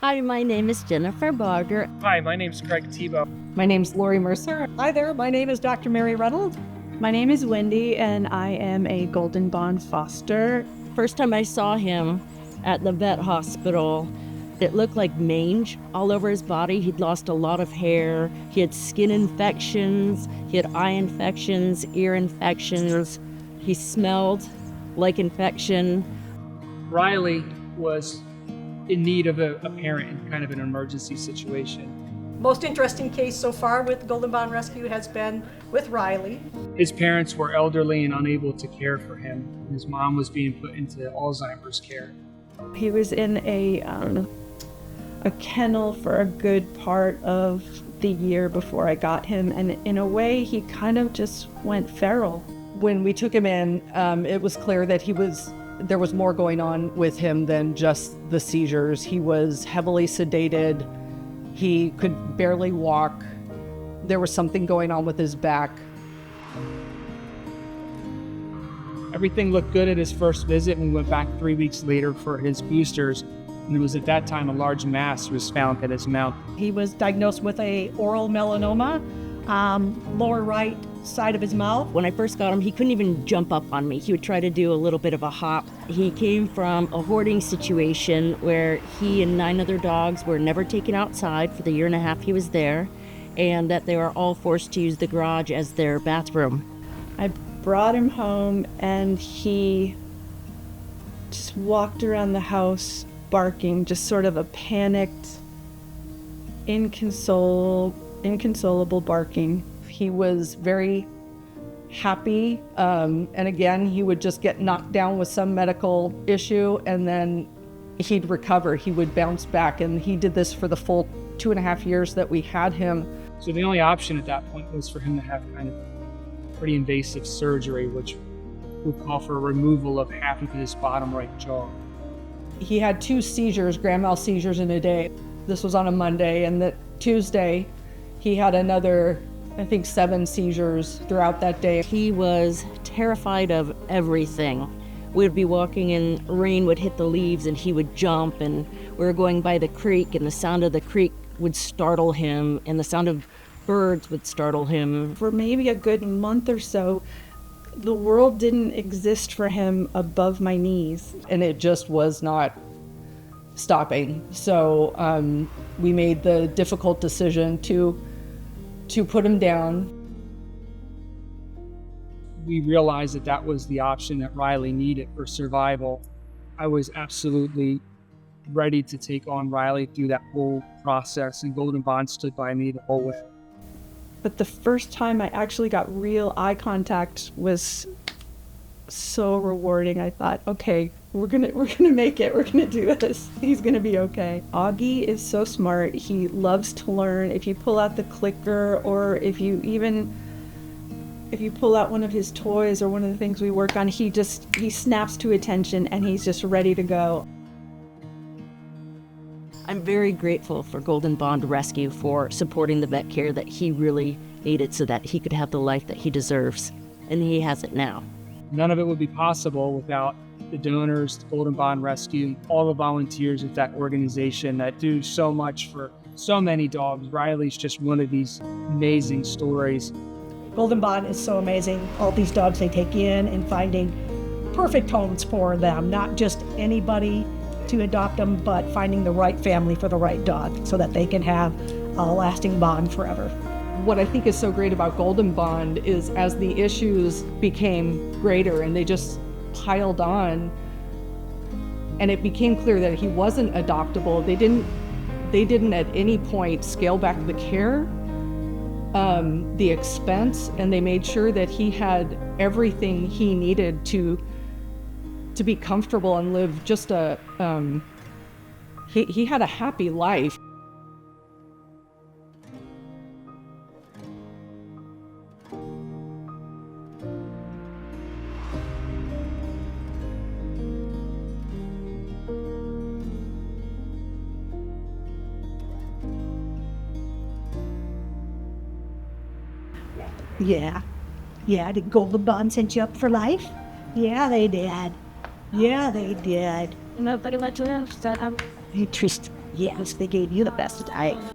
Hi, my name is Jennifer Barger. Hi, my name's Craig Tebow. My name's Lori Mercer. Hi there, my name is Dr. Mary Reynolds. My name is Wendy, and I am a Golden Bond foster. First time I saw him at the vet hospital, it looked like mange all over his body. He'd lost a lot of hair. He had skin infections. He had eye infections, ear infections. He smelled like infection. Riley was in need of a parent in kind of an emergency situation. Most interesting case so far with Golden Bond Rescue has been with Riley. His parents were elderly and unable to care for him. His mom was being put into Alzheimer's care. He was in a kennel for a good part of the year before I got him, and in a way, he kind of just went feral. When we took him in, it was clear that there was more going on with him than just the seizures. He was heavily sedated. He could barely walk. There was something going on with his back. Everything looked good at his first visit, and we went back 3 weeks later for his boosters. And it was at that time a large mass was found at his mouth. He was diagnosed with a oral melanoma, lower right side of his mouth. When I first got him, he couldn't even jump up on me. He would try to do a little bit of a hop. He came from a hoarding situation where he and 9 other dogs were never taken outside for the year and a half he was there, and that they were all forced to use the garage as their bathroom. I brought him home, and he just walked around the house barking, just sort of a panicked, inconsolable barking. He was very happy, and again, he would just get knocked down with some medical issue, and then he'd recover. He would bounce back, and he did this for the full 2.5 years that we had him. So the only option at that point was for him to have kind of pretty invasive surgery, which would call for a removal of half of his bottom right jaw. He had 2 seizures, grand mal seizures in a day. This was on a Monday, and that Tuesday he had another, I think, 7 seizures throughout that day. He was terrified of everything. We'd be walking and rain would hit the leaves and he would jump, and we were going by the creek and the sound of the creek would startle him and the sound of birds would startle him. For maybe a good month or so, the world didn't exist for him above my knees. And it just was not stopping. So we made the difficult decision to put him down. We realized that that was the option that Riley needed for survival. I was absolutely ready to take on Riley through that whole process, and Golden Bond stood by me the whole way. But the first time I actually got real eye contact was so rewarding. I thought, okay, we're gonna make it. We're gonna do this. He's gonna be okay. Augie is so smart. He loves to learn. If you pull out the clicker, or if you pull out one of his toys or one of the things we work on, he snaps to attention and he's just ready to go. I'm very grateful for Golden Bond Rescue for supporting the vet care that he really needed so that he could have the life that he deserves, and he has it now. None of it would be possible without the donors, the Golden Bond Rescue, all the volunteers at that organization that do so much for so many dogs. Riley's just one of these amazing stories. Golden Bond is so amazing. All these dogs they take in and finding perfect homes for them, not just anybody to adopt them, but finding the right family for the right dog so that they can have a lasting bond forever. What I think is so great about Golden Bond is as the issues became greater and they just piled on, and it became clear that he wasn't adoptable, they didn't at any point scale back the care, the expense, and they made sure that he had everything he needed to be comfortable and live just he had a happy life. Yeah. Did Golden Bond set you up for life? Yeah, they did. Yeah, they did. Nobody let you know. Yes, they gave you the best life.